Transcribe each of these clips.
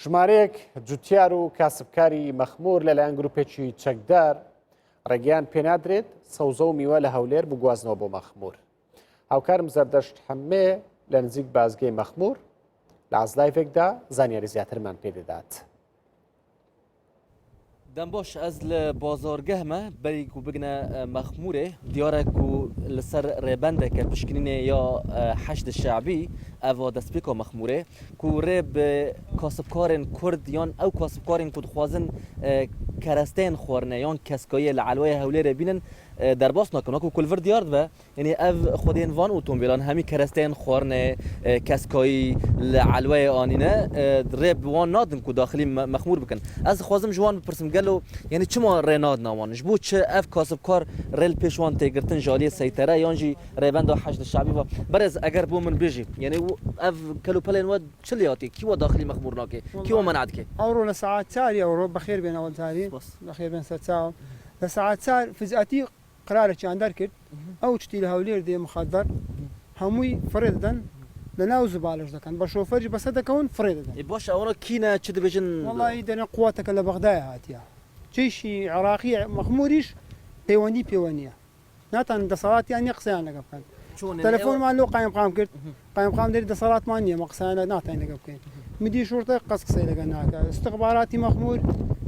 ژمارەیەک جوتیار و کاسبکاری مەخمور لەلایەن گروپێکی چەکدار ڕێگەیان پێنادرێت سەوزە و میوە لە هەولێر بگوازنەوە بۆ مەخمور. هاوکارم زەردەشت حەمێ لە نزیک بازگەی مەخمور لە ئازلایڤێکدا زانیاری زیاترمان پێدەدات. دەمباش ئەس لە بازارگەهمە بەریک و بگنە مەخمورێ دیارێک و لەسەر ڕێبەندێکە پشکنینێ یا حەشد شعبی ئەوا دەستپێکە مەخمورێ کو ڕێ بە کاسبکارên کورد یان ئەو کاسبکارên ku dixwazin keresteyên xwarine yan keskayê li Elwayê Hewlêrê bînin derbas nakin ku kulvir diyar dibe yanî ev xwedên van otomobîlan hemî keresteyên xwarine keskayî li Elwayê anîne rê bi wan nadin ku daxilî mexmûr bikin. Ez dixwazim ji wan bipirsim gelo yanî çima rê nadin wan ji bo çi ev kasibkar rê li pêş wan têgirtin ji aliyê seytere yan jî rêbenda heşd şabî ve berez eger bo min bêjî yanî ev kelopelên we çi lêhatî kî we daxilî mexmûr nake kî we men'a dike ئەوڕۆ لە سەعات چاری ئەوڕۆ بەخێر بێن ئەوەلتاری بەخێر بێن سەر چاوم لە سەعات چار فزئەتی قرارێکیان دەرکرد ئەو شتی لە هەولێر دێ مخەدەر هەمووی فڕێ دەدەن لە ناو زبالەش دەکەن بە شۆفەری بەسەر دەکەون فڕێ دەدەن. باش ئەوە کینە چ دەبێژن وەڵی دەنە قووەتەکە لە بەغدایە هاتیە چێشی عێراقی مەخموریش پەیوەندی نییە ناتان دەسەڵاتیان نیە قسەیان لەگە بکەن. تەلەفۆنمان لۆ قایمقام کرد قایمقام دەری دەسەڵاتمان نییە مە قسەیان ناتوانین لەگە بکەین. مدی شورتە قەس قسەی لەگە ناکە استخباراتی مەخمور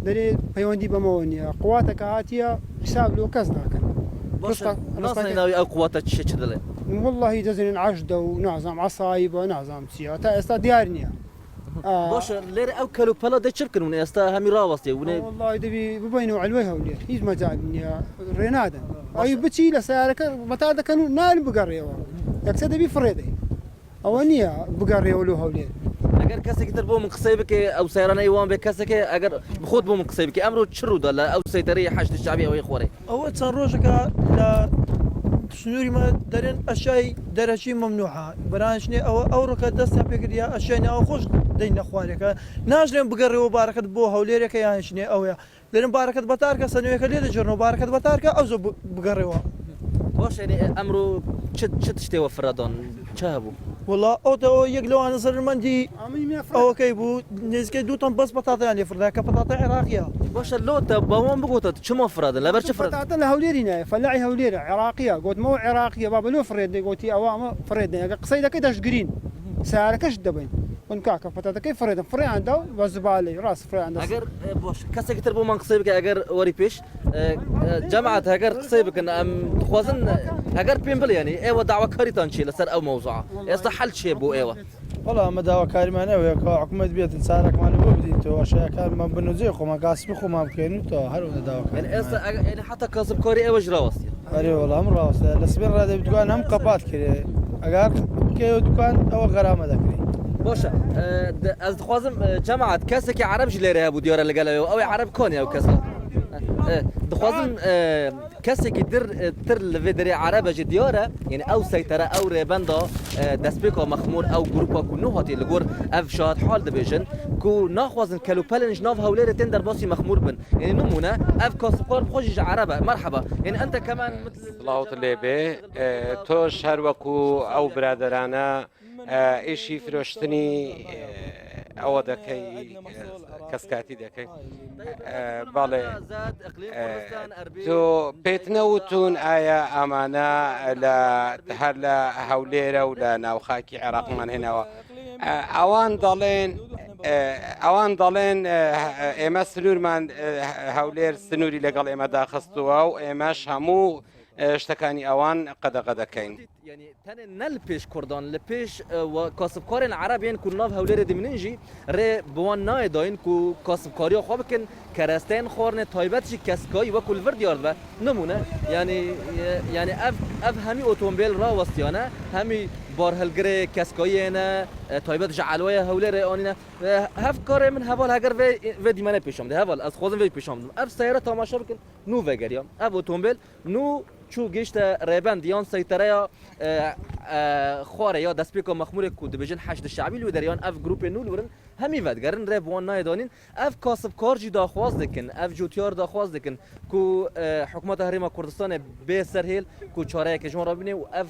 دەرێ پەیوەندی بەمەوە نییە قوواتەکە هاتیە حساب لۆ کەس ناکەن. ناوی ئەو قوواتە چ دەڵێ واللهی دەزێنن عەشدە و نازام عەسایی بە نازام چیە تا ئێستا دیار نییە. باشە لێرە ئەو کەلوپەلە دە چ بکەن ئێستا هەمی ڕاوەستێ وڵی دەبی ببینەوە ئەلوەی هەولێر هیچ مەجال نییە ڕێنادەن ئەوی بچی لە سیارەکە بەتا دەکەن و نان بگەڕێەوە یەکسە دەبی فڕێدەی ئەوە نییە بگەڕێەوە لە هەولێر. ئەگەر کەسێکی تر بۆ من قسەی بکێ ئەو سەیرانەی وان بێ کەسێکێ ئەگەر بخۆت بۆ من قسەی بکە ئەمڕۆ چ ڕوودا لە ئەو سەیتەرەی حەشد شعبی ئەوەی خۆرێ ئەوە چەند ڕۆژەکە لە سنووریمە دەرێن ئەشای دەرەچی مەمنوعە بەرانشنێ ئەو ڕۆکە دەستە پێکردیا ئەشای ناوە خۆش دەینە خوارێکە ناژێن بگەڕێەوە بارەکەت بۆ هەولێرەکە یانشنێ ئەوەیە لێرن بارەکەت بەتارکە سنوێکە لێ دەجێڕنەوە بارەکەت بەتارکە ئەو زۆ بگەڕێەوە. باش ئەمڕۆ چ شتێوە فرەدان چ هەبوو؟ وڵا ئەوتەوە یەک لەوانە سەرمەندی ئەوەکەی بوو نزیکەی دووتان بەس بەتاتیان لێ فردا کە بەتاتە عێراقیە. باشە لۆتە بەوان بگوتە چما فرادن لەبەر چ فراتە لە هەولێری نایە فەلاعی هەولێرە عێراقیە گوتمەوە عێراقیە با بەلۆ فرێت دەیگوتی ئەوە ئەمە فرێدن ئەگە قسەی دەکەی دەشتگرین سیارەکەش دەبین ون کاکە فەتاتەکەی فرێدن فڕیاندا و بە زبالەی ڕاست فڕیاندا. ئەگەر باش کەسێکی تر بۆ من قسەی بکە ئەگەر وەری پێش جەماعەت هەگەر قسەی بکەن ئەم خوازن ئەگەر پێم بڵێنی ئێوە داواکاریتان چی لەسەر ئەو مەوزوعە ئێستا حەل چیە بۆ ئێوە؟ وڵا ئەمە داواکاریمانەوەیە کە حکوومەت بێتن چارەکمان بۆ بدیتەوە شایەکانمان بنووجێ خۆمان گاسمی خۆمان بکەینەوە هەروەها داواکاری ئێستا حتا کاسبکاری ئێوەش ڕاوەستیە ئەرێ وەڵا ئەم ڕاوەستە لە سبێن ڕادەبی دوکان هەم قەپات کرێ ئەگەر بکەوە دوکان ئەوە غەرامە دەکرێت. باشە ئەس دخوازم جەماعەت کەسێکی عەرەبش لێرە هەبوو دیارە لەگەلەوە ئەوەی عەرەب کۆنی ئەو کەسە دخوازم کەسێکی تر لەوێ دەرێ عەرەبەژی دیارە یعنی ئەو سەیتەرە ئەو ڕێبەندا دەستپێکە مەخمور ئەو گروپا کو نهاتی لەگۆر ئەف شاد حال دەبێژن کو ناخوازن کەلوپەلنج ناو هەولێرە تێن دەرباسی مەخمور بن یعنی نمونە ئەف کاسبکار خۆشیش عەرەبە مرحبا یعنی ئەنتە کەمان سڵاوت لێ بێ تۆش هەروەکو ئەو برادرانە ئیشی فرۆشتنی ئەوە دەکەی کەسکاتی دەکەی باڵێ تۆ پێت نەوتون ئایا ئەمانە هەر لە هەولێرە و لە ناوخاکی عێراقمان هێنەوە ئەوان دەڵێن ئێمە سنوورمان هەولێر سنووری لەگەڵ ئێمە داخستووە و ئێمەش هەموو شتەکانی ئەوان قەدەغە دەکەین. يعني تاني نل بيش كردان لبيش وكاسبكارين عربيين كل ناف هولير دمنينجي ري بوان ناي داين كو كاسبكاري خو بكن كرستين خورن تايبتشي كاسكاي وكل فرد يارد نمونه يعني اف همي اوتومبيل را وستيانا همي بارهلگري كاسكاينا تايبت جعلويا هولير انينا هف كار من هوال هاگر و ديمانه بيشام ده هوال از خوازن وي بيشام اف سياره تماشا بكن نو وگريام اف اوتومبيل نو چو گشت ریبند یان سیطره خواره یا دستپیکا مخمور کود بجن حشد شعبی لو دریان اف گروپ نول ورن همی ودگرن ریب وان نایدانین اف کاسب کارجی داخواز دکن اف جوتیار داخواز دکن کو حکومت هریما کردستان به سرهیل کو چاره که جون را بینه و اف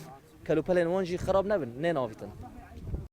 کلوپلن وانجی خراب نبن نه ناویتن